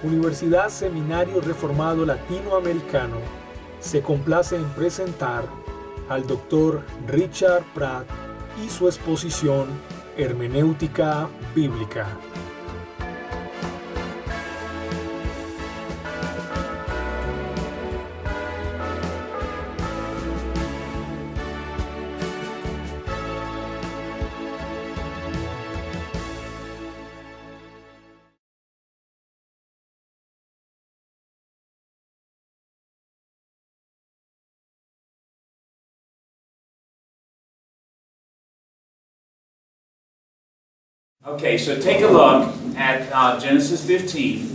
Universidad Seminario Reformado Latinoamericano se complace en presentar al Dr. Richard Pratt y su exposición Hermenéutica Bíblica. Okay, so take a look at Genesis 15.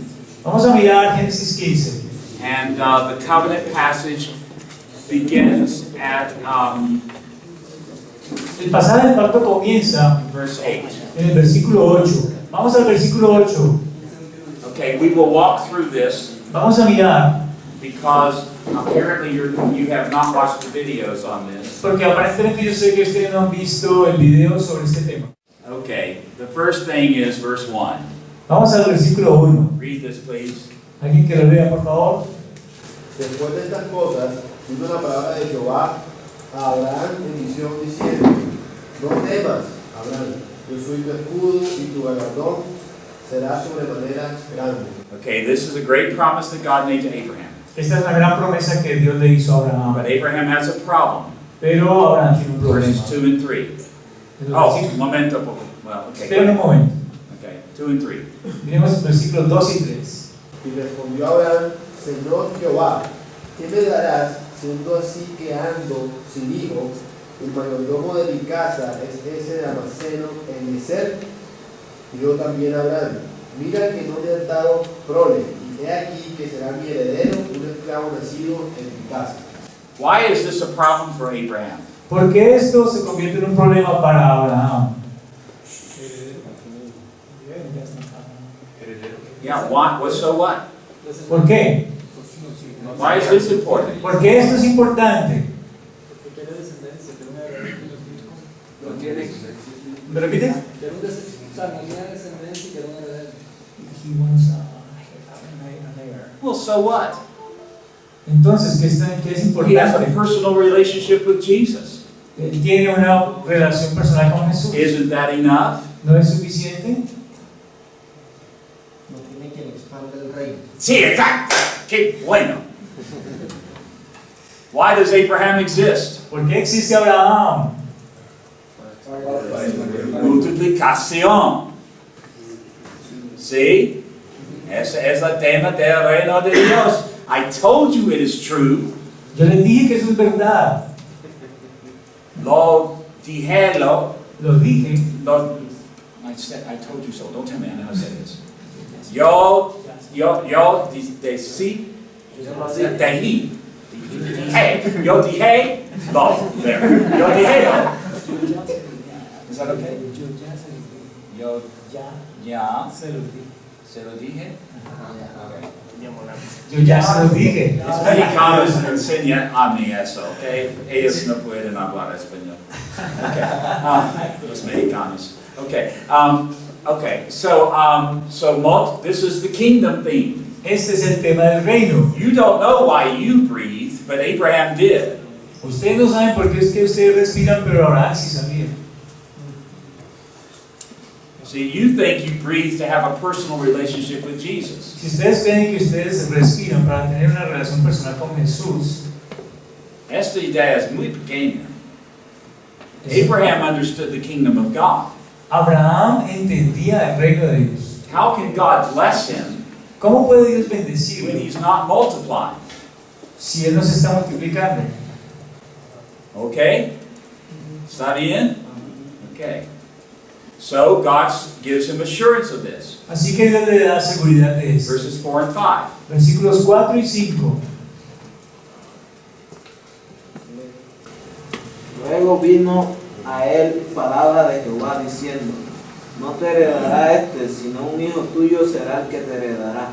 Vamos a mirar Génesis 15. And the covenant passage begins at El pasaje del pacto comienza verse 8. en el versículo 8. Vamos al versículo 8. Okay, we will walk through this Vamos a mirar, because apparently you have not watched the videos on this. porque aparentemente yo sé que ustedes no han visto el video sobre este tema. Okay, the first thing is verse 1. Vamos al versículo 1. Read this, please. ¿Alguien que lo lea, por favor? Después de estas cosas, vino la palabra de Jehová a Abraham en visión diciendo: No temas, Abraham, yo soy tu escudo y tu galardón será sobremanera grande. Okay, this is a great promise that God made to Abraham. Esta es la gran promesa que Dios le hizo a Abraham. But Abraham has a problem. Pero Abraham tiene un problema. Verses 2 and 3. Oh, momento. Well, okay. Espera un momento. Okay, 2 and 3. Miremos versículos 2 y 3. Y respondió Abraham: Señor Jehová, ¿qué me darás siendo así que ando sin hijo? El mayordomo de mi casa es ese Damaseno Eliezer. Y yo también Abraham: Mira que no me has dado prole, y he aquí que será mi heredero, un esclavo nacido en mi casa. Why is this a problem for Abraham? ¿Por qué esto se convierte en un problema para Abraham? Yeah, why? Well, so what? ¿Por qué? Why is this important? ¿Por qué esto es importante? ¿Me repites? Well, so what? Entonces, ¿qué es He has a importante? personal relationship with Jesus. Él tiene una relación personal con Jesús. Isn't that enough? ¿No es suficiente? No tiene quien expanda el reino. Sí, exacto. Qué bueno. Why does Abraham exist? ¿Por qué existe Abraham? Multiplicación. ¿Sí? Ese es el tema del reino de Dios. I told you it is true. Yo les dije que eso es verdad. Lo dije. I told you so. Don't tell me how to say this. Yo dije lo. There. Yo dije lo. Is that okay? Yo ya se lo dije. Okay. Yo ya se lo dije. Los mexicanos enseñan a mí eso, ¿ok? Ellos no pueden hablar español. Okay. Los mexicanos. Okay. So this is the kingdom theme. Este es el tema del reino. You don't know why you breathe, but Abraham did. Ustedes no saben por qué es que ustedes respiran, pero Abraham sí sabía. See, you think you breathe to have a personal relationship with Jesus. Si ustedes creen que ustedes respiran para tener una relación personal con Jesús, Esta idea es muy pequeña. Abraham understood the kingdom of God. Abraham entendía el reino de Dios. How can God bless him ¿Cómo puede Dios when bendecirlo he's not multiplying? si Él no se está multiplicando? Okay? ¿Está bien? Okay. So God gives him assurance of this. Así que Dios le da seguridad de eso. Verses 4 and 5. Versículos 4 y 5. Luego vino a él palabra de Jehová diciendo: No te heredará este, sino un hijo tuyo será el que te heredará.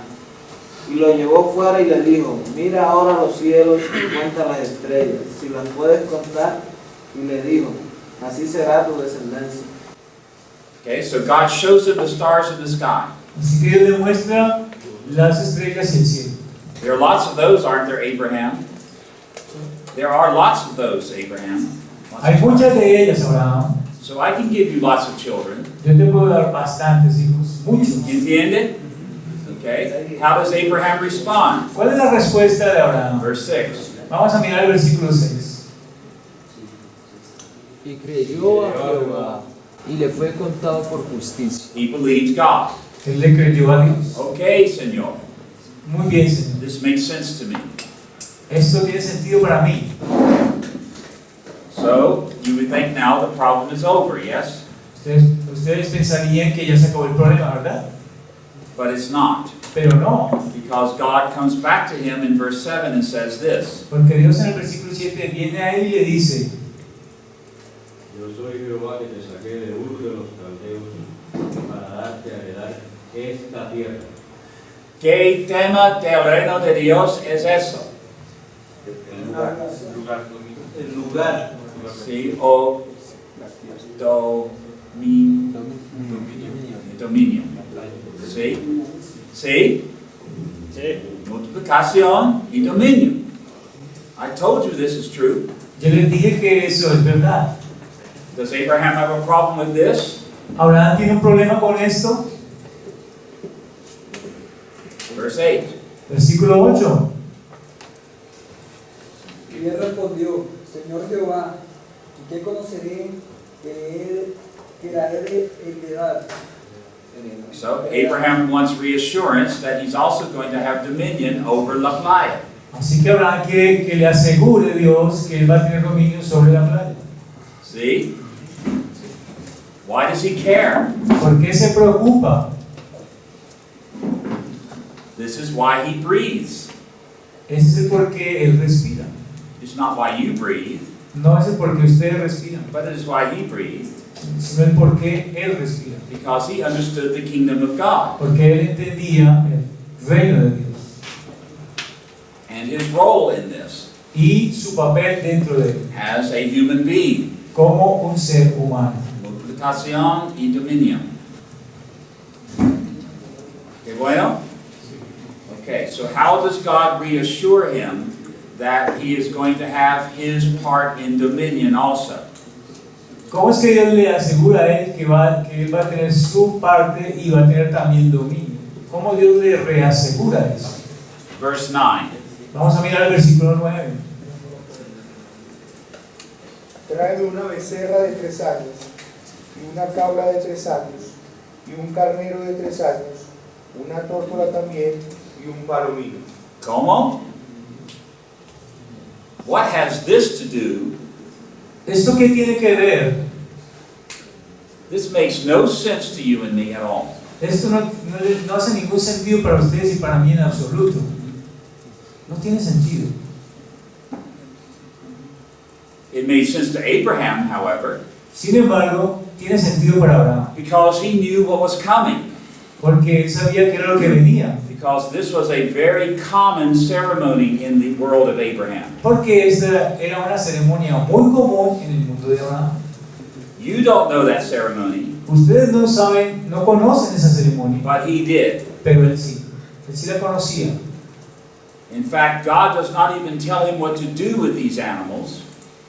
Y lo llevó fuera y le dijo: Mira ahora los cielos y cuenta las estrellas, si las puedes contar. Y le dijo: Así será tu descendencia. Okay, so God shows him the stars in the sky. Así que Dios le muestra las estrellas y el cielo. There are lots of those, aren't there, Abraham? There are lots of those, Abraham. Hay muchas de ellas, Abraham. So I can give you lots of children. Yo te puedo dar bastantes hijos, muchos. ¿Entiende? Okay. How does Abraham respond? ¿Cuál es la respuesta de Abraham? Verse 6. Vamos a mirar el versículo 6. Y creyó a Jehová y le fue contado por justicia. He believed God. Él le creyó a Dios. Okay, Señor. Muy bien, Señor. This makes sense to me. Esto tiene sentido para mí. So, you would think now the problem is over, yes? Ustedes pensarían que ya se acabó el problema, ¿verdad? But it's not. Pero no, Because God comes back to him in verse 7 and says this. porque Dios en el versículo 7 viene a él y le dice: Yo soy Jehová que te saqué de Ur de los Caldeos para darte a heredar esta tierra. ¿Qué tema del reino de Dios es eso? El lugar. Sí, o dominio. ¿Sí? ¿Sí? Multiplicación y dominio. I told you this is true. Yo les dije que eso es verdad. Does Abraham have a problem with this? ¿Abraham tiene un problema con esto? Verse 8. Versículo 8. Y él respondió: Señor Jehová, ¿y qué conoceré que la he de heredar? So Abraham wants reassurance that he's also going to have dominion over la playa. Así que Abraham quiere que le asegure Dios que él va a tener dominio sobre la playa. See? Why does he care? ¿Por qué se preocupa? This is why he breathes. Ese es el por qué él respira. It's not why you breathe, No es el por qué ustedes respiran, but it is why he breathed, sino el por qué él respira. because he understood the kingdom of God Porque él entendía el reino de Dios and his role in this y su papel dentro de él as a human being. como un ser humano. Multiplicación y dominio. Okay, bueno? Okay, so how does God reassure him that he is going to have his part in dominion also? ¿Cómo es que Dios le asegura a él que él va a tener su parte y va a tener también dominio? ¿Cómo Dios le reasegura eso? Verse 9. Vamos a mirar el versículo 9. Trae una becerra de 3 años, y una cabra de 3 años, y un carnero de 3 años, una tórtola también, y un palomino. ¿Cómo? What has this to do? ¿Esto qué tiene que ver? This makes no sense to you and me at all. Esto no hace ningún sentido para ustedes y para mí en absoluto. No tiene sentido. It made sense to Abraham, however, Sin embargo, tiene sentido para Abraham, because he knew what was coming. porque él sabía que era lo que venía. Because this was a very common ceremony in the world of Abraham. Porque esta era una ceremonia muy común en el mundo de Abraham. You don't know that ceremony, Ustedes no saben, no conocen esa ceremonia, but he did. pero él sí la conocía. In fact, God does not even tell him what to do with these animals,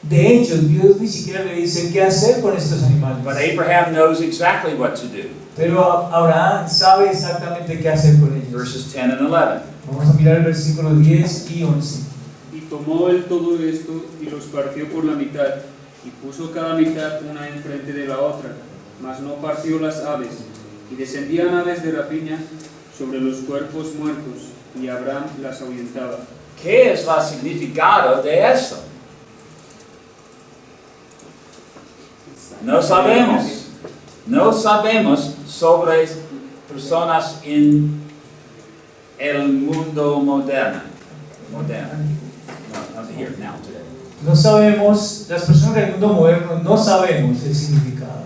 De hecho, Dios ni siquiera le dice qué hacer con estos animales. but Abraham knows exactly what to do. Pero Abraham sabe exactamente qué hacer con ellos. Verses 10 and 11. Vamos a mirar el versículo 10 y 11. Y tomó él todo esto y los partió por la mitad, y puso cada mitad una enfrente de la otra, mas no partió las aves. Y descendían aves de rapiña sobre los cuerpos muertos, y Abraham las ahuyentaba. ¿Qué es el significado de eso? No sabemos. No sabemos sobre personas en el mundo moderno. No, not here, now, today. No sabemos, las personas del mundo moderno no sabemos el significado.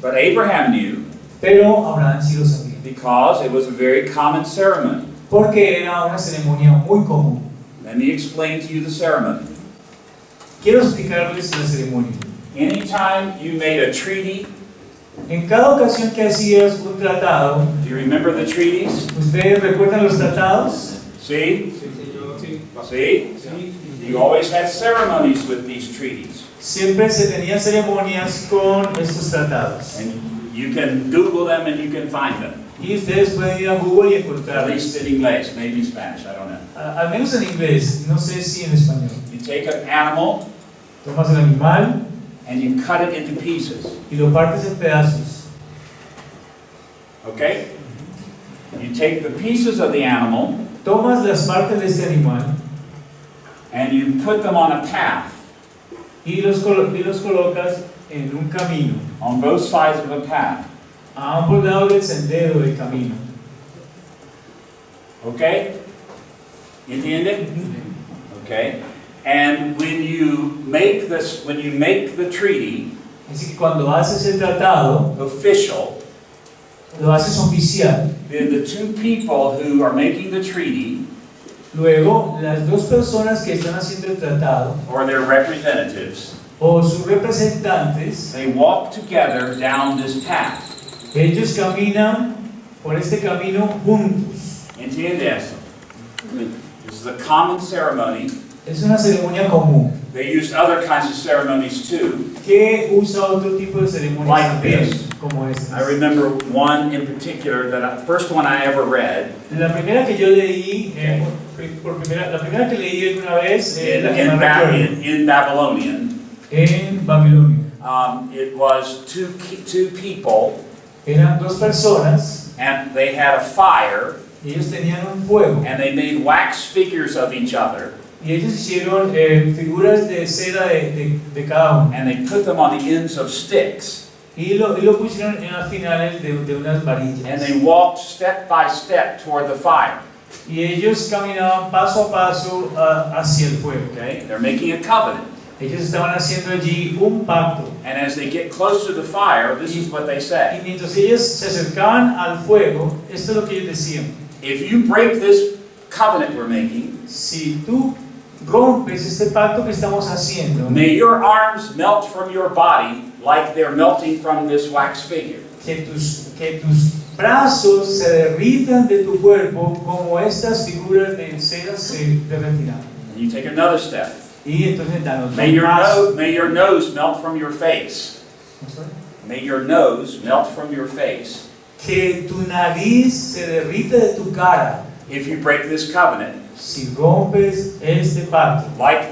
But Abraham knew, Pero Abraham sí lo sabía. because it was a very common ceremony. Porque era una ceremonia muy común. Let me explain to you the ceremony. Quiero explicarles la ceremonia. Anytime you made a treaty En cada ocasión que hacías un tratado, do you remember the treaties? ¿ustedes recuerdan los tratados? See? See? You always had ceremonies with these treaties. Siempre se tenían ceremonias con estos tratados. And you can Google them and you can find them. Y ustedes pueden ir a Google y At encontrarlos. least in English, maybe in Spanish, I don't know. Al menos en inglés, no sé si en español. You take an animal Tomas el animal and you cut it into pieces. y lo partes en pedazos. Okay? You take the pieces of the animal Tomas las partes de este animal and you put them on a path y los colocas en un camino, on both sides of a path. a ambos lados del sendero del camino. Okay? Entiende? Okay? And when you make the treaty Así que cuando haces el tratado, official, lo haces oficial. then the two people who are making the treaty, Luego, las dos personas que están haciendo el tratado or their representatives, o sus representantes, they walk together down this path. ellos caminan por este camino juntos. Entiende eso? This is a common ceremony. Es una ceremonia común They used other kinds of ceremonies too. que usa otro tipo de ceremonias Like también, this. como esta. I remember one in particular, first one I ever read, La primera que yo leí, la primera que leí alguna vez, la que más recuerdo, in Babylonian. en Babilonia. It was two people, Eran dos personas, and they had a fire, y ellos tenían un fuego, and they made wax figures of each other, y ellos hicieron figuras de cera de cada uno, and they put them on the ends of sticks, y lo pusieron en las finales de unas and varillas. they walked step by step toward the fire. Y ellos caminaban paso a paso hacia el fuego. Okay, they're making a covenant, Ellos estaban haciendo allí un pacto. and as they get close to the fire, this is what they Y say: mientras ellos se acercaban al fuego, esto es lo que ellos decían. if you break this covenant we're making, Si tú rompes este pacto que estamos haciendo, may your arms melt from your body like they're melting from this wax figure. que tus brazos se derritan de tu cuerpo como estas figuras de cera se derretirán. And you take another step. Y entonces danos May your nose melt from your face. May your nose melt from your face. Que tu nariz se derrita de tu cara If you break this covenant, si rompes este pacto. like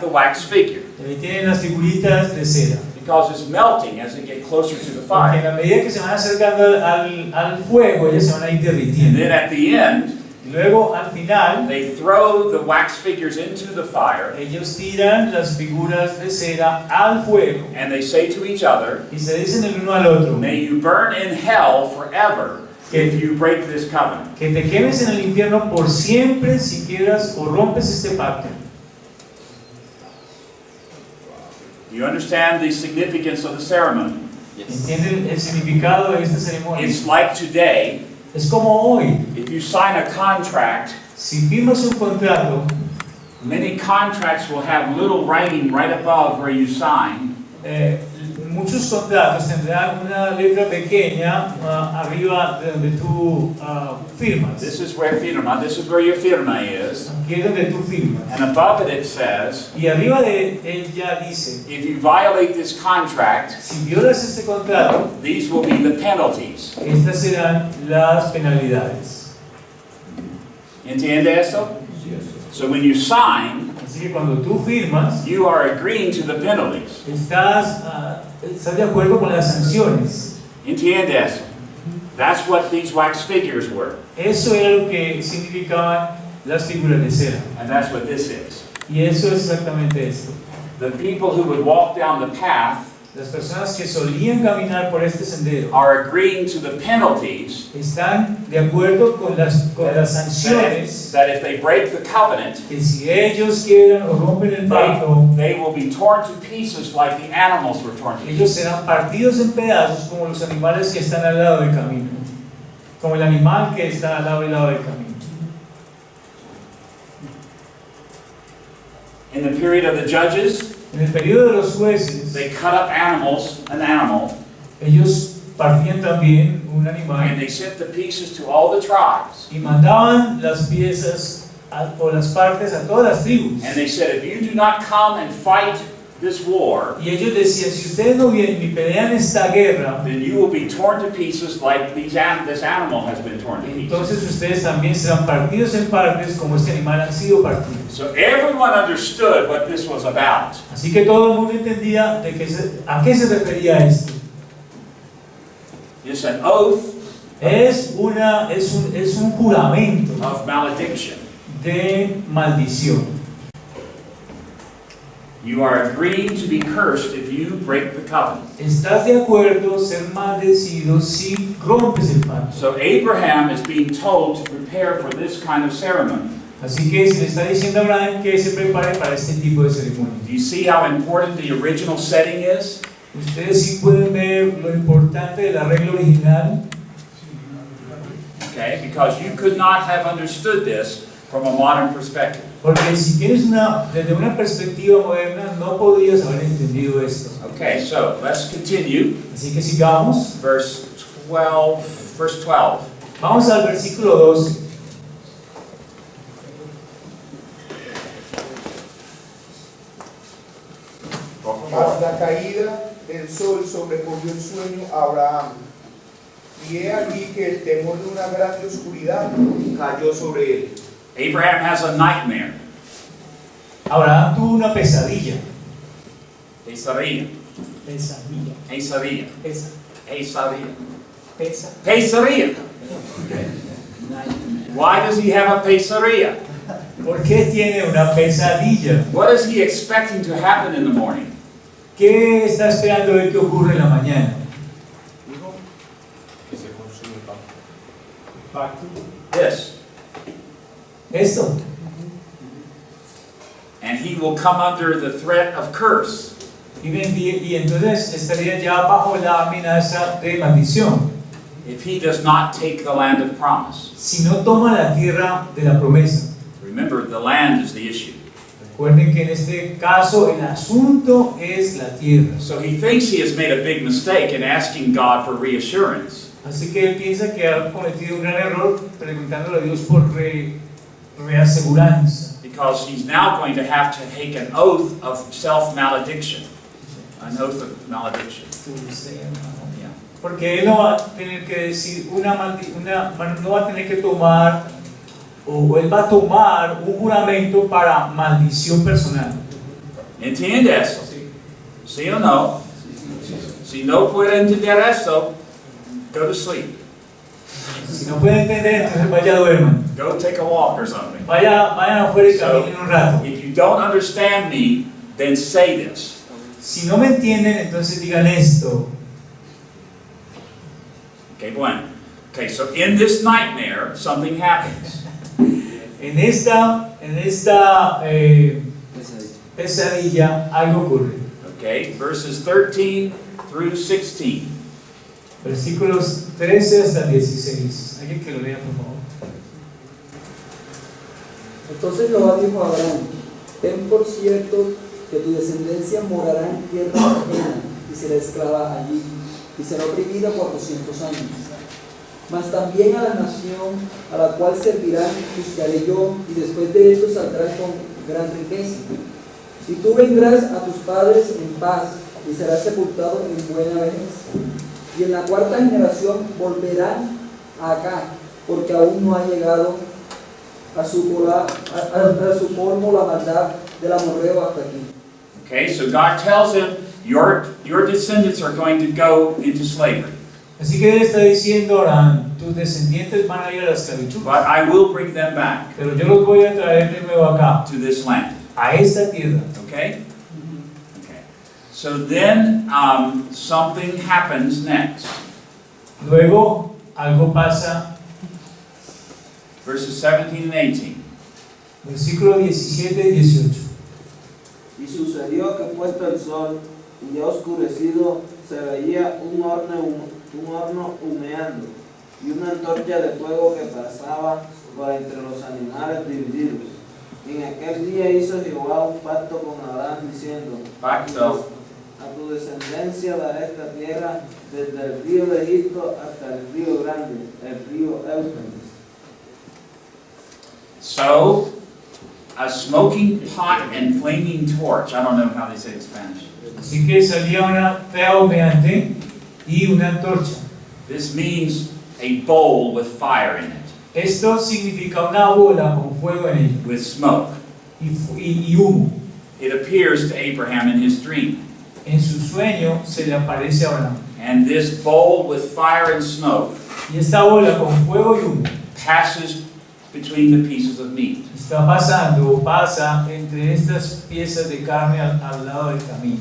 the wax figure, Ahí tienen las figuritas de cera. because it's melting as they get closer to the Porque en fire. la medida que se van acercando al fuego, ellas se van a ir And derritiendo. then at the end, Y luego, al final, they throw the wax figures into the fire, ellos tiran las figuras de cera al fuego and they say to each other, y se dicen el uno al otro: may you burn in hell forever if you break this covenant. que te quemes en el infierno por siempre si quiebras o rompes este pacto. Do you understand the significance of the ceremony? ¿Entienden el significado de esta ceremonia? It's like today, Es como hoy, if you sign a contract, si firmas un contrato, many contracts will have little writing right above where you sign. muchos contratos tendrán una letra pequeña arriba de donde tú firmas. This is where your firma is. Aquí es donde tú firmas. And above it says, Y arriba de ella dice: if you violate this contract, si violas este contrato, these will be the penalties. estas serán las penalidades. ¿Entiende eso? So when you sign, Así que cuando tú firmas, you are agreeing to the penalties. estás de acuerdo con las sanciones. ¿Entiende eso? That's what these wax figures were. Eso era lo que significaban las figuras de cera. And that's what this is. Y eso es exactamente esto. The people who would walk down the path Las personas que solían caminar por este sendero are agreeing to the penalties están de acuerdo con las sanciones that if they break the covenant, que si ellos quiebran o rompen el pacto, they will be torn to pieces like the animals were torn to pieces. ellos serán partidos en pedazos como los animales que están al lado del camino, como el animal que está al lado del camino. In the period of the judges, En el periodo de los jueces, they cut up an animal, Ellos partían también un animal and they sent the pieces to all the tribes. y mandaban las piezas o las partes a todas las tribus. And they said, if you do not come and fight this war, Y ellos decían, si ustedes no vienen y pelean esta guerra, then you will be torn to pieces like this animal has been torn to pieces. entonces ustedes también serán partidos en partes como este animal han sido partidos. So everyone understood what this was about. Así que todo el mundo entendía a qué se refería esto. It's an oath Es un juramento of malediction. de maldición. You are agreeing to be cursed if you break the covenant. Estás de acuerdo ser maldecido si rompes el pacto. So Abraham is being told to prepare for this kind of ceremony. Así que se le está diciendo a Abraham que se prepare para este tipo de ceremonia. Do you see how important the original setting is? Ustedes sí pueden ver lo importante del arreglo original. Okay, because you could not have understood this from a modern perspective. Porque si tienes desde una perspectiva moderna no podrías haber entendido esto. Okay, so let's continue. Así que sigamos. Verse 12. Vamos al versículo 12. Mas la caída del sol sobrecogió el sueño a Abraham. Y he aquí que el temor de una grande oscuridad cayó sobre él. Abraham has a nightmare. Abraham tuvo una pesadilla. Pesadilla. Pesadilla. Pesadilla. Pesadilla. Pesadilla. Pesadilla. Why does he have a pesadilla? ¿Por qué tiene una pesadilla? What is he expecting to happen in the morning? ¿Qué está esperando ver que ocurre en la mañana? This. Esto. And he will come under the threat of curse. Y entonces estaría ya bajo la amenaza de maldición. If he does not take the land of promise. Si no toma la tierra de la promesa. Remember, the land is the issue. Recuerden que en este caso el asunto es la tierra. So he thinks he has made a big mistake in asking God for reassurance. Así que él piensa que ha cometido un gran error preguntándole a Dios por reaseguranza. Because he's now going to have to take an oath of self-malediction. An oath of malediction. Yeah. Porque él no va a tener que decir no va a tener que tomar, o él va a tomar un juramento para maldición personal. ¿Entiende eso? ¿Sí o no? Si no puede entender eso, go to sleep. Si no puede entender, entonces vaya a duerman. Go take a walk or something. Vayan afuera y caminen un rato. If you don't understand me, then say this. Si no me entienden, entonces digan esto. Okay, bueno. Okay, so in this nightmare, something happens. En esta pesadilla algo ocurre. Okay, verses 13 through 16. Versículos 13 hasta 16. Alguien que lo lea, por favor. Entonces Jehová dijo a Abraham: ten por cierto que tu descendencia morará en tierra ajena y será esclava allí, y será oprimida 400 años. Mas también a la nación a la cual servirán juzgaré yo, y después de esto saldrás con gran riqueza. Y tú vendrás a tus padres en paz, y serás sepultado en buena vejez. Y en la cuarta generación volverán acá, porque aún no ha llegado a su colmo la maldad del amorreo hasta aquí. Okay, so God tells him, your descendants are going to go into slavery. Así que él está diciendo a Abraham, tus descendientes van a ir a la esclavitud. But I will bring them back Pero yo los voy a traer de nuevo acá, to this land. a esta tierra. Okay? Okay. So then something happens next. Luego algo pasa. Verses 17 and 18. Versículo 17 y 18. Y sucedió que puesto el sol y ya oscurecido, se veía un horno humeando y una antorcha de fuego que pasaba por entre los animales divididos. Y en aquel día hizo Jehová un pacto con Abraham diciendo: Pacto. A tu tu descendencia dará esta tierra desde el río de Egipto hasta el río grande, el río Éufrates. So, a smoking pot and flaming torch. I don't know how they say it in Spanish. Así que salía una fea humeante y una antorcha. This means a bowl with fire in it, Esto significa una bola con fuego en ella with smoke. y humo. It appears to Abraham in his dream. En su sueño se le aparece a Abraham. And this bowl with fire and smoke Y esta bola con fuego y humo passes between the pieces of meat. está pasando o pasa entre estas piezas de carne al lado del camino.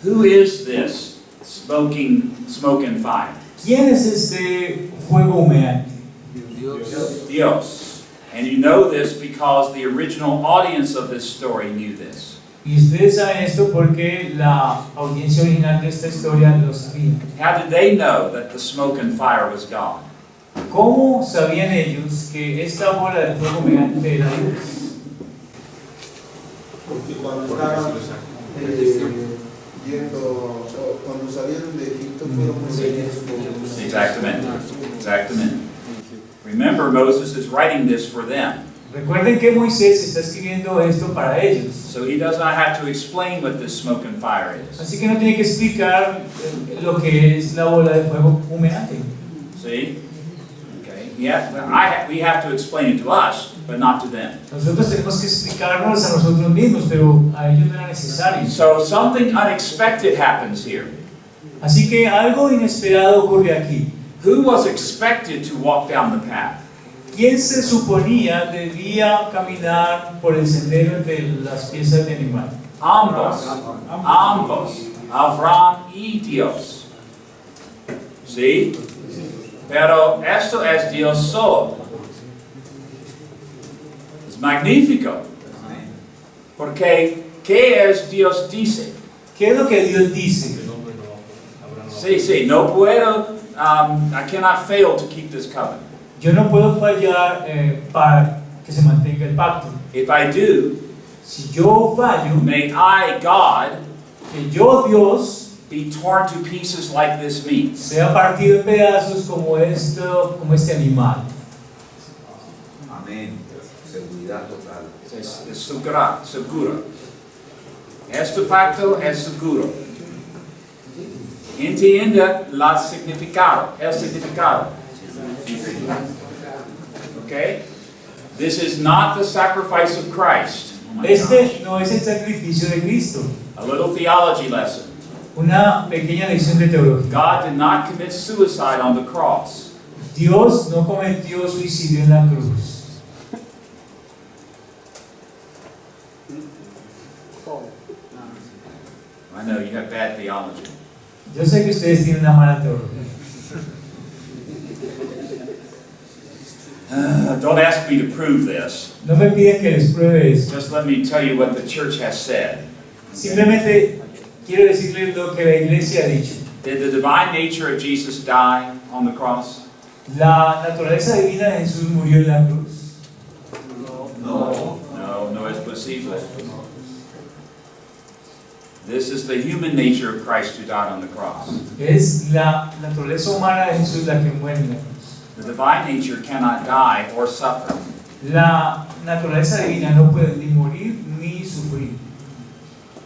Who is this smoke and fire? ¿Quién es este fuego humeante? Dios. And you know this because the original audience of this story knew this. Y ustedes saben esto porque la audiencia original de esta historia lo sabía. How did they know that the smoke and fire was God? ¿Cómo sabían ellos que esta bola de fuego humeante era Dios? Porque cuando estaban cuando salieron de Egipto fueron muy Exactamente. Exactamente. Remember, Moses is writing this for them. Recuerden que Moisés está escribiendo esto para ellos. So he does not have to explain what this smoke and fire is. Así que no tiene que explicar lo que es la bola de fuego humeante. See? Okay. Yeah, we have to explain it to us, but not to them. Nosotros tenemos que explicarnos a nosotros mismos, pero a ellos no era necesario. So something unexpected happens here. Así que algo inesperado ocurre aquí. Who was expected to walk down the path? ¿Quién se suponía debía caminar por el sendero entre las piezas de animal? Ambos. Abraham y Dios. ¿Sí? Pero esto es Dios solo. Es magnífico. Porque, ¿qué es Dios dice? ¿Qué es lo que Dios dice? Sí, no puedo, I cannot fail to keep this covenant. Yo no puedo fallar para que se mantenga el pacto. If I do, Si yo fallo, may I, God, que yo, Dios, be torn to pieces like this meat. sea partido en pedazos como este animal. Amén. Seguridad total. Es seguro. Este pacto es seguro. Entienda el significado. Okay? This is not the sacrifice of Christ. Oh my Este no es el sacrificio de Cristo. gosh. A little theology lesson. Una pequeña lección de teología. God did not commit suicide on the cross. Dios no cometió suicidio en la cruz. I know you have bad theology. Yo sé que ustedes tienen una mala teología. Don't ask me to prove this. No me piden que les pruebe eso. Just let me tell you what the church has said. Simplemente quiero decirles lo que la iglesia ha dicho. Did the divine nature of Jesus die on the cross? La naturaleza divina de Jesús murió en la cruz. No es posible. This is the human nature of Christ who died on the cross. Es la naturaleza humana de Jesús la que muere en la cruz. The divine nature cannot die or suffer. La naturaleza divina no puede ni morir ni sufrir.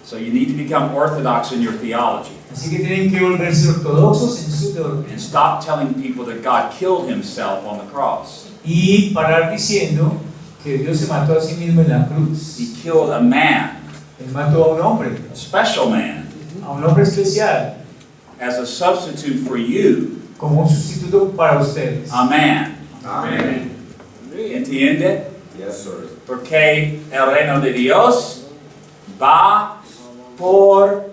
So you need to become orthodox in your theology. Así que tienen que volverse ortodoxos en su teología. And stop telling people that God killed himself on the cross. Y parar diciendo que Dios se mató a sí mismo en la cruz. He killed a man, Él mató a un hombre, a special man, a un hombre especial, as a substitute for you, como un sustituto para ustedes. a man. Amén. ¿Entiende? Yes, sir. Porque el reino de Dios va por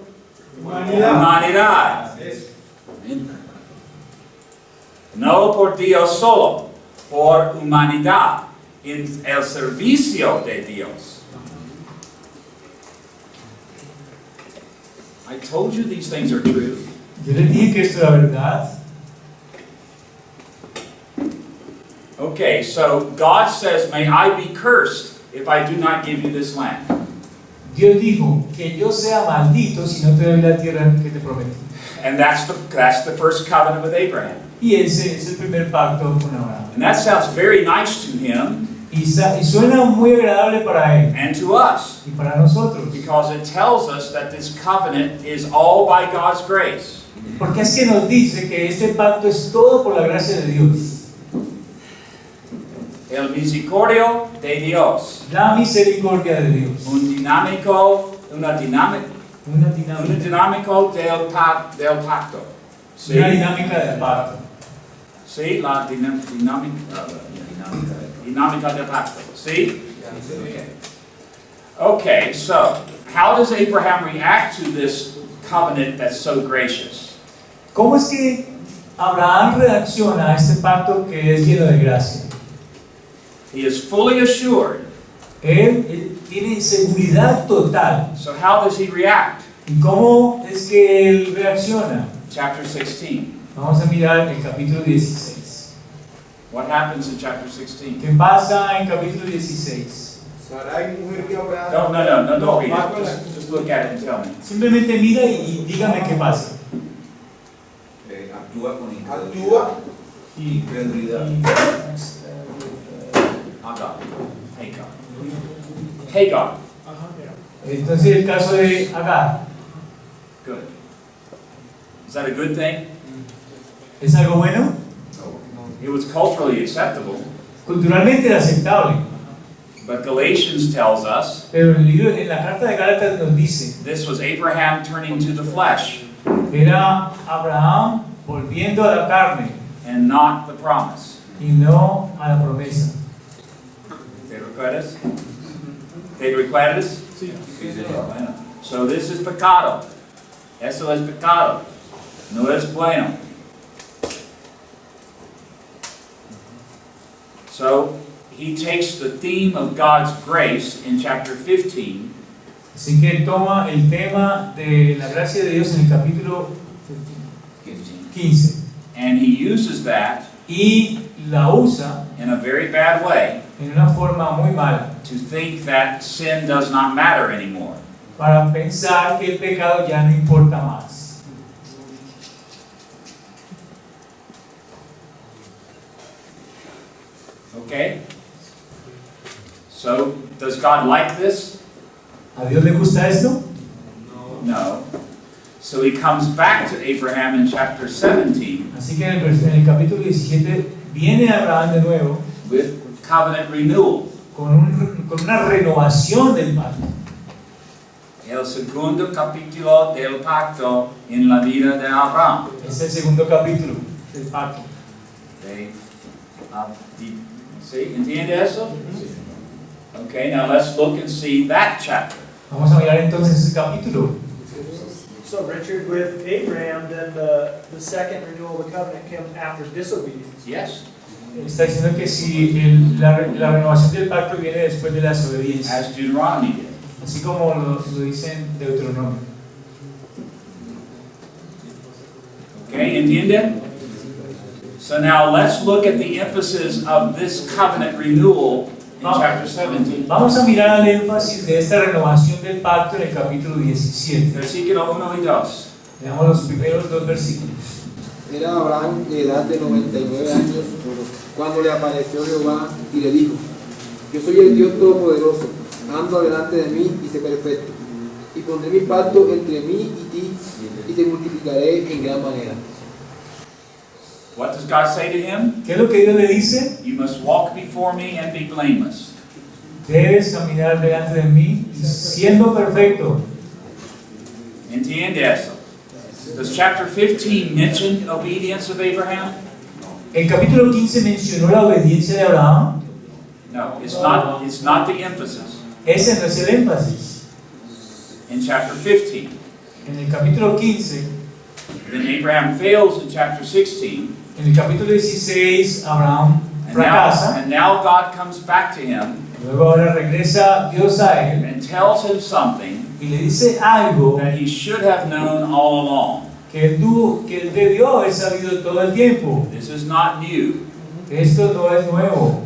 humanidad. No por Dios solo, por humanidad, en el servicio de Dios. I told you these things are true. Yo les dije que esto era verdad. Okay, so God says, may I be cursed if I do not give you this land. Dios dijo que yo sea maldito si no te doy la tierra que te prometí. And that's the first covenant with Abraham. Y ese es el primer pacto con Abraham. And that sounds very nice to him Y suena muy agradable para él and to us, y para nosotros. because it tells us that this covenant is all by God's grace. Porque es que nos dice que este pacto es todo por la gracia de Dios. El misericordio de Dios. La misericordia de Dios. Una dinámico del pacto. ¿Sí? Una dinámica del pacto. Sí, la dinámica del pacto. ¿Sí? Okay, so how does Abraham react to this covenant that's so gracious? ¿Cómo es que Abraham reacciona a este pacto que es lleno de gracia? He is fully assured. Él tiene seguridad total. So how does he react? ¿Y cómo es que él reacciona? Chapter 16. Vamos a mirar el capítulo 16. What happens in chapter 16? ¿Qué pasa en capítulo 16? Sarai, mujer de Abraham. No, don't read it. Just look at it and tell me. Simplemente mira y dígame qué pasa. Actúa con incredulidad. Hagar. Entonces el caso de Agar. Good. Is that a good thing? ¿Es algo bueno? It was culturally acceptable. Culturalmente era aceptable. But Galatians tells us Pero en la carta de Gálatas nos dice, this was Abraham turning to the flesh era Abraham volviendo a la carne and not the promise. y no a la promesa. ¿Te recuerdas? ¿Te recuerdas? Sí. Bueno. So this is pecado. Eso es pecado. No es bueno. So he takes the theme of God's grace in chapter 15. Así que toma el tema de la gracia de Dios en el capítulo 15 And he uses that y la usa in a very bad way en una forma muy mala to think that sin does not matter anymore. para pensar que el pecado ya no importa más. Okay? So, does God like this? ¿A Dios le gusta esto? No. So he comes back to Abraham in chapter 17 Así que en el capítulo 17 viene Abraham de nuevo with covenant renewal. con una renovación del pacto. El segundo capítulo del pacto en la vida de Abraham. Es el segundo capítulo del pacto. ¿Sí? ¿Entiende eso? Okay, now let's look and see that chapter. Vamos a mirar entonces ese capítulo. So Richard, with Abraham, then the second renewal of the covenant came after disobedience. Yes. Está diciendo que si la renovación del pacto viene después de la desobediencia. As Deuteronomy did. Así como lo dice en Deuteronomio. Okay, ¿entiende? So now let's look at the emphasis of this covenant renewal in chapter 17. Vamos a mirar el énfasis de esta renovación del pacto en el capítulo 17. Versículo 1 y 2. Veamos los primeros dos versículos. Era Abraham de edad de 99 años cuando le apareció Jehová y le dijo: Yo soy el Dios Todopoderoso, ando delante de mí y sé perfecto, y pondré mi pacto entre mí y ti, y te multiplicaré en gran manera. What does God say to him? ¿Qué es lo que Dios le dice? You must walk before me and be blameless. Debes caminar delante de mí siendo perfecto. Entiende eso. Does chapter 15 mention obedience of Abraham? ¿El capítulo 15 mencionó la obediencia de Abraham? No, it's not the emphasis. Ese no es el énfasis. In chapter 15. En el capítulo 15, Then Abraham fails in chapter 16. en el capítulo 16, Abraham fracasa. And now God comes back to him. Luego ahora regresa Dios a él and tells him something y le dice algo that he should have known all along. que él debió haber sabido todo el tiempo. This is not new. Esto no es nuevo.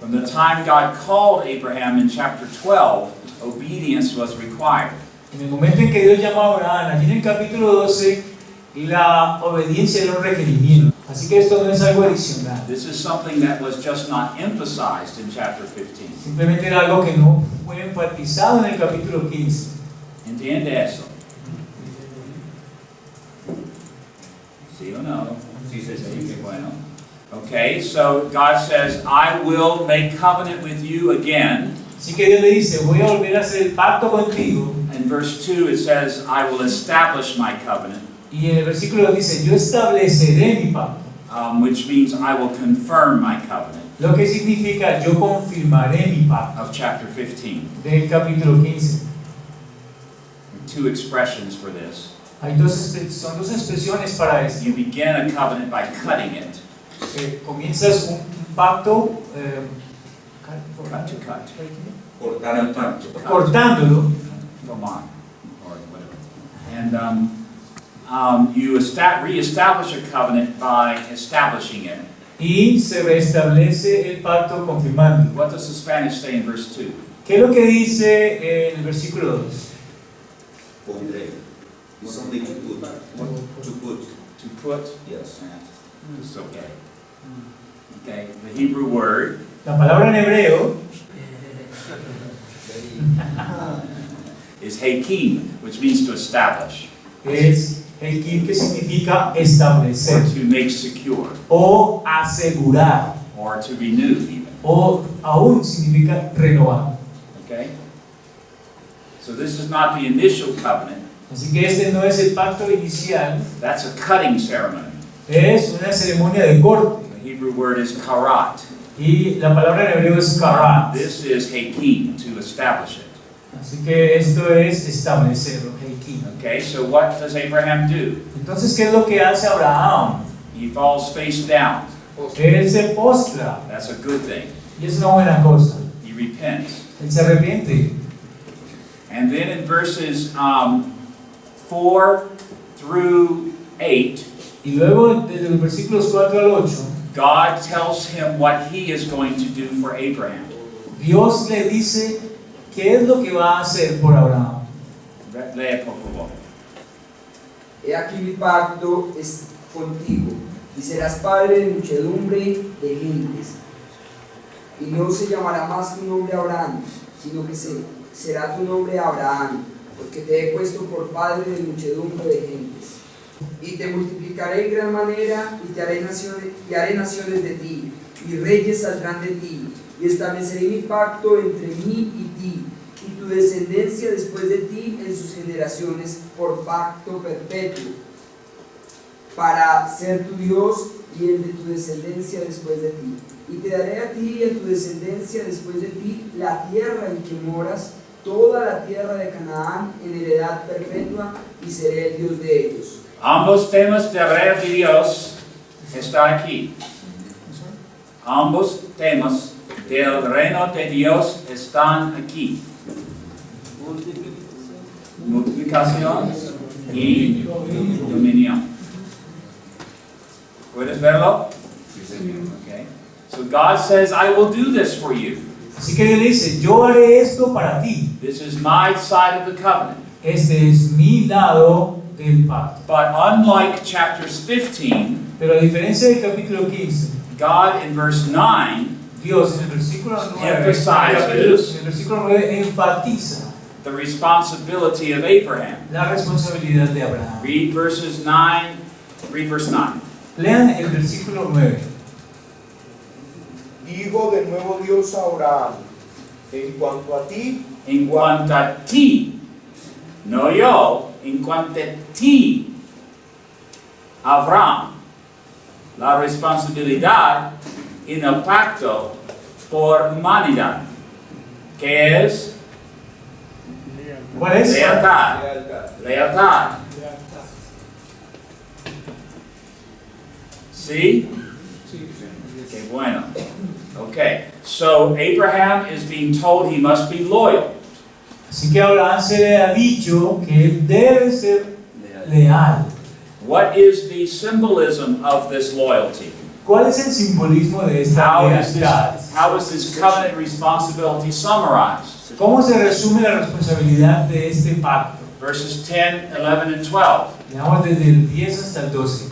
From the time God called Abraham in chapter 12, obedience was required. En el momento en que Dios llamó a Abraham, allí en el capítulo 12, la obediencia era un requerimiento. Así que esto no es algo adicional. This is something that was just not emphasized in chapter 15. Simplemente era algo que no fue enfatizado en el capítulo 15. ¿Entiende eso? ¿Sí o no? Sí, sí, sí. Qué bueno. Okay, so God says, I will make covenant with you again. Así que Dios le dice, voy a volver a hacer el pacto contigo. In verse 2 it says, I will establish my covenant. Y en el versículo dice, yo estableceré mi pacto. Which means I will confirm my covenant. Lo que significa, yo confirmaré mi pacto. Of chapter 15. Del capítulo 15. Two expressions for this. Hay son dos expresiones para esto. You begin a covenant by cutting it. Comienzas un pacto Cut to cut. cortándolo. Come on, or whatever. And you reestablish a covenant by establishing it. Y se restablece el pacto confirmando. What does the Spanish say in verse 2? ¿Qué es lo que dice en el versículo 2? Pondré. It's only to put. To put. To put? Yes. It's okay. Okay, the Hebrew word. La palabra en hebreo is hakim, which means to establish. Es hakim, que significa establecer. Or to make secure. O asegurar. Or to renew even. O aún significa renovar. Okay? So this is not the initial covenant. Así que este no es el pacto inicial. That's a cutting ceremony. Es una ceremonia de corte. The Hebrew word is karat. Y la palabra en hebreo es karat. This is hakim, to establish it. Así que esto es establecerlo, hakim. Okay, so what does Abraham do? Entonces, ¿qué es lo que hace Abraham? He falls face down. Él se postra. That's a good thing. Y es una buena cosa. He repents. Él se arrepiente. And then in verses 4 through 8, y luego desde los versículos 4 al 8, God tells him what he is going to do for Abraham. Dios le dice qué es lo que va a hacer por Abraham. Lee, por favor. He aquí mi pacto es contigo, y serás padre de muchedumbre de gentes. Y no se llamará más tu nombre Abraham, sino que será tu nombre Abraham, porque te he puesto por padre de muchedumbre de gentes. Y te multiplicaré en gran manera, y haré naciones de ti, y reyes saldrán de ti, y estableceré mi pacto entre mí y ti, y tu descendencia después de ti en sus generaciones, por pacto perpetuo, para ser tu Dios y el de tu descendencia después de ti. Y te daré a ti y a tu descendencia después de ti la tierra en que moras, toda la tierra de Canaán en heredad perpetua, y seré el Dios de ellos. Ambos temas del reino de Dios están aquí. Ambos temas del reino de Dios están aquí. Multiplicación y dominio. ¿Puedes verlo? Okay. So God says, I will do this for you. Así que Dios dice, yo haré esto para ti. This is my side of the covenant. Este es mi lado del pacto. But unlike chapters 15, pero a diferencia del capítulo 15, God in verse 9 Dios en el versículo 9 emphasizes en el versículo 9 enfatiza the responsibility of Abraham. La responsabilidad de Abraham. Read verse 9. Lean el versículo 9. Dijo de nuevo Dios a Abraham, en cuanto a ti, no yo, en cuanto a ti, Abraham, la responsabilidad en el pacto por humanidad, que es ¿cuál es? Lealtad. ¿Sí? Qué bueno. Okay, so Abraham is being told he must be loyal. Así que Abraham se le ha dicho que él debe ser leal. What is the symbolism of this loyalty? ¿Cuál es el simbolismo de esta lealtad? How is this covenant responsibility summarized? ¿Cómo se resume la responsabilidad de este pacto? Verses 10, 11, and 12. Leamos desde el 10 hasta el 12.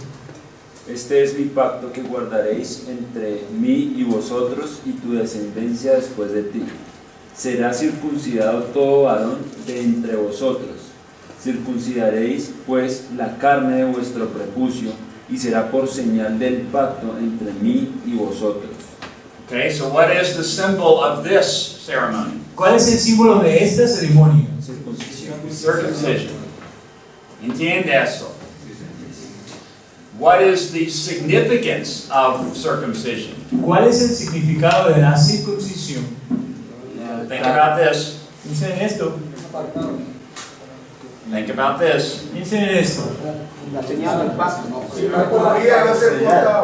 Este es mi pacto que guardaréis entre mí y vosotros y tu descendencia después de ti. Será circuncidado todo varón de entre vosotros. Circuncidaréis pues la carne de vuestro prepucio y será por señal del pacto entre mí y vosotros. Okay, so what is the symbol of this ceremony? ¿Cuál es el símbolo de esta ceremonia? Circumcision. Entiende eso. What is the significance of circumcision? ¿Cuál es el significado de la circuncisión? Think about this. Piensen en esto. Think about this. Piensen en esto. La señal del pacto.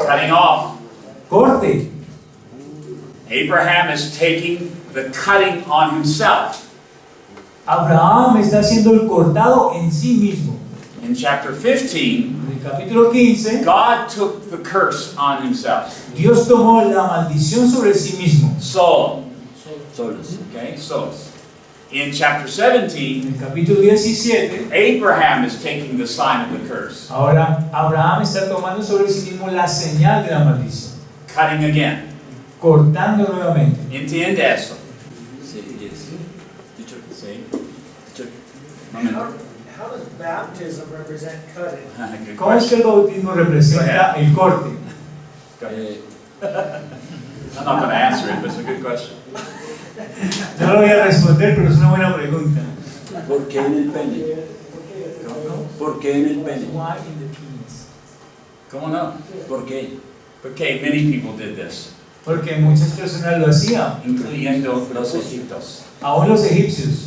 Cutting off. Corte. Abraham is taking the cutting on himself. Abraham está haciendo el cortado en sí mismo. In chapter 15, en el capítulo 15, God took the curse on himself. Dios tomó la maldición sobre sí mismo. Solos. Okay, solos. In chapter 17, en el capítulo 17, Abraham is taking the sign of the curse. Ahora Abraham está tomando sobre sí mismo la señal de la maldición. Cutting again. Cortando nuevamente. Entiende eso. Sí, yes. Teacher. Sí. Teacher. How does baptism represent cutting? Good ¿Cómo es que el bautismo representa el corte? I'm not going to answer it, but it's a good question. No lo voy a responder, pero es una buena pregunta. ¿Por qué en el pene? ¿Por qué en el pene? ¿Cómo no? ¿Por qué? Okay, many people did this. Porque muchas personas lo hacían. Incluyendo los egipcios. Aún los egipcios.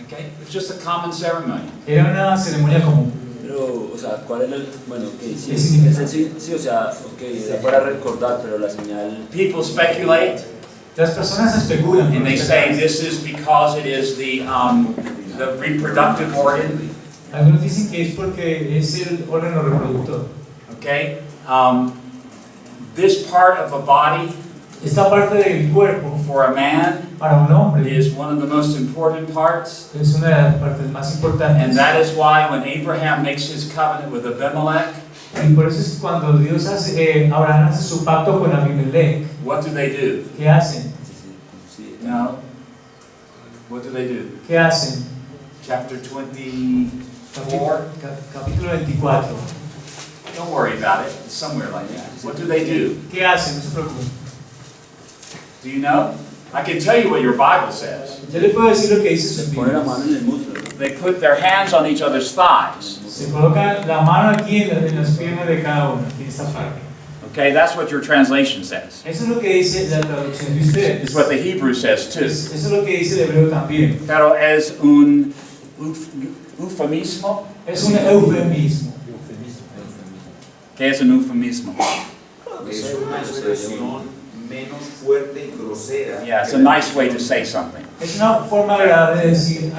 Okay, it's just a common ceremony. Era una ceremonia común. Pero, o sea, ¿cuál era el, bueno, ok, sí, sí, o sea, ok, era para recordar, pero la señal... People speculate. Las personas especulan. And they say this is because it is the reproductive organ. Algunos dicen que es porque es el órgano reproductor. Okay, this part of a body. Esta parte del cuerpo for a man para un hombre is one of the most important parts. Es una de las partes más importantes. And that is why when Abraham makes his covenant with Abimelech, y por eso es cuando Dios hace, Abraham hace su pacto con Abimelech. What do they do? ¿Qué hacen? No. What do they do? ¿Qué hacen? Chapter 24. Capítulo 24. Don't worry about it. It's somewhere like that. What do they do? ¿Qué hacen? No se preocupen. Do you know? I can tell you what your Bible says. Yo le puedo decir lo que dice su Biblia. They put their hands on each other's thighs. Se colocan la mano aquí en las piernas de cada uno, aquí en esta parte. Okay, that's what your translation says. Eso es lo que dice la traducción de ustedes. It's what the Hebrew says too. Eso es lo que dice el hebreo también. Pero es un eufemismo. Es un eufemismo. ¿Qué es un eufemismo? Es una expresión menos fuerte y grosera. Yeah, it's a nice way to say something. Es una forma agradable de decir.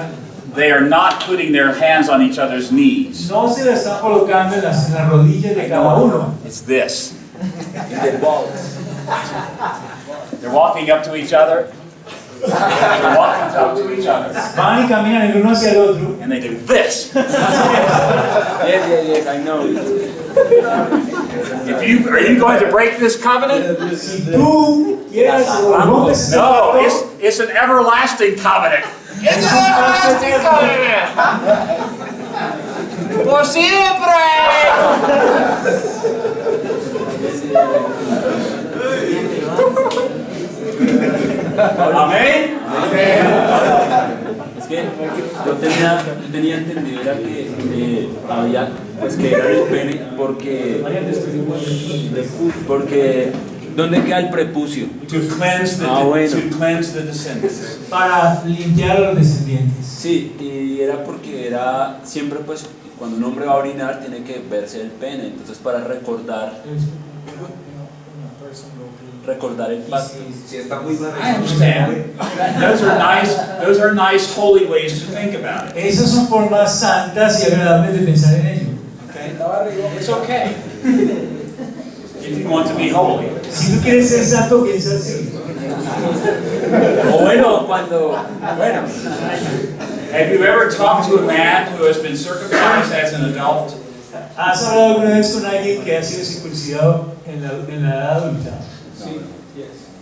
They are not putting their hands on each other's knees. No se la están colocando en las rodillas de cada uno. It's this. They're walking up to each other. They're walking up to each other. Van y caminan el uno hacia el otro. And they do this. Yes, I know. Are you going to break this covenant? Si tú quieres rompes ese No, pacto, it's an everlasting covenant. It's an everlasting covenant. Por siempre. Amén. Es que yo tenía entendido era que había, pues que era el pene porque ¿dónde queda el prepucio? To cleanse the descendants. Para limpiar a los descendientes. Sí, y era porque era siempre pues cuando un hombre va a orinar tiene que verse el pene, entonces para recordar el pacto. Si está muy mal. I understand. Those are nice, holy ways to think about it. Esas son formas santas y agradables de pensar en ello. Okay. It's okay. If you want to be holy. Si tú quieres ser santo, piensa así. O bueno, have you ever talked to a man who has been circumcised as an adult? ¿Has hablado alguna vez con alguien que ha sido circuncidado en la edad adulta? Sí.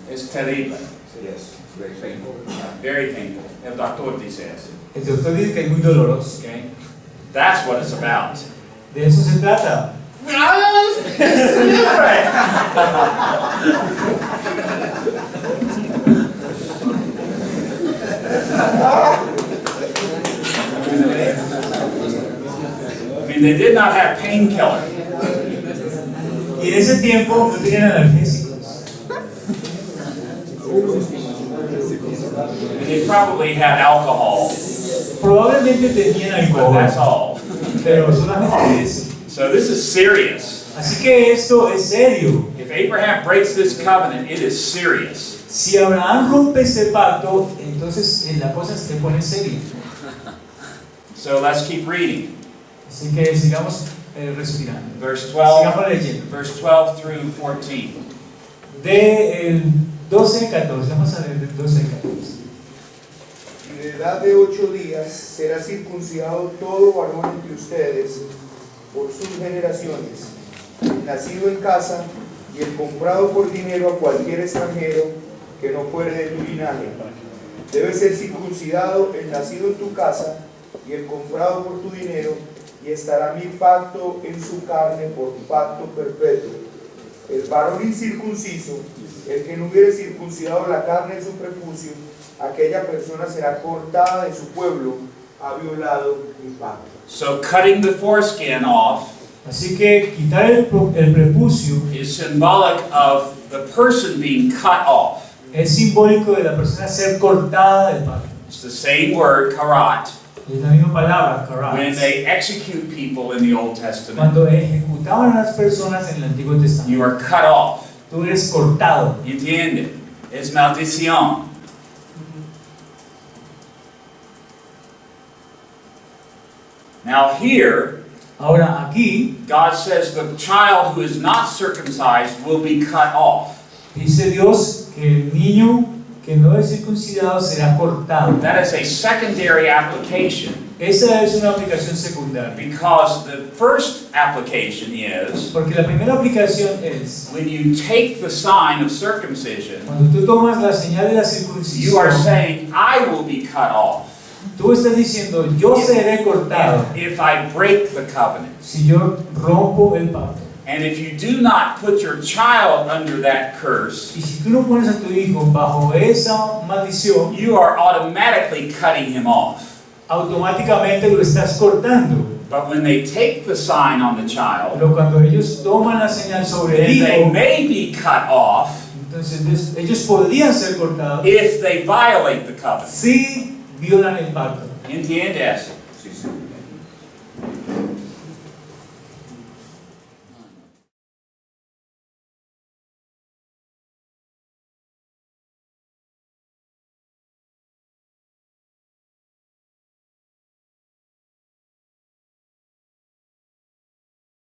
Es terrible. Yes, very painful. Very painful. El doctor dice eso. El doctor dice que es muy doloroso. Okay? That's what it's about. De eso se trata. I mean, they did not have painkiller. Y en ese tiempo no tenían analgésicos. And they probably had alcohol. Probablemente tenían But alcohol. that's all. Pero solamente eso. So this is serious. Así que esto es serio. If Abraham breaks this covenant, it is serious. Si Abraham rompe este pacto, entonces la cosa se pone seria. So let's keep reading. Así que sigamos respirando. Verse Sigamos 12, leyendo. verse 12 through 14. De el 12 al 14, vamos a leer del 12 al 14. Y de edad de 8 días será circuncidado todo varón entre ustedes por sus generaciones, el nacido en casa y el comprado por dinero a cualquier extranjero que no fuere de tu linaje. Debe ser circuncidado el nacido en tu casa y el comprado por tu dinero, y estará mi pacto en su carne por pacto perpetuo. El varón incircunciso, el que no hubiere circuncidado la carne de su prepucio, aquella persona será cortada de su pueblo, ha violado mi pacto. So cutting the foreskin off Así que quitar el prepucio is symbolic of the person being cut off. es simbólico de la persona ser cortada del pacto. It's the same word, karat, Es la misma palabra, karat. when they execute people in the Old Testament. Cuando ejecutaban a las personas en el Antiguo Testamento, You are cut off. tú eres cortado. ¿Entiende? Es maldición. Now here, Ahora aquí God says the child who is not circumcised will be cut off. dice Dios que el niño que no es circuncidado será cortado. That is a secondary application, Esa es una aplicación secundaria. because the first application is Porque la primera aplicación es when you take the sign of circumcision, cuando tú tomas la señal de la you are circuncisión, saying, I will be cut off tú estás diciendo, yo seré cortado if I break the covenant. si yo rompo el pacto. And if you do not put your child under that curse, Y si tú no pones a tu hijo bajo esa maldición, you are automatically cutting him off. automáticamente lo estás cortando. But when they take the sign on the child, Pero cuando ellos toman la señal sobre el then they hijo, may be cut off entonces ellos podrían ser cortados if they violate the covenant. si violan el pacto. ¿Entiendes?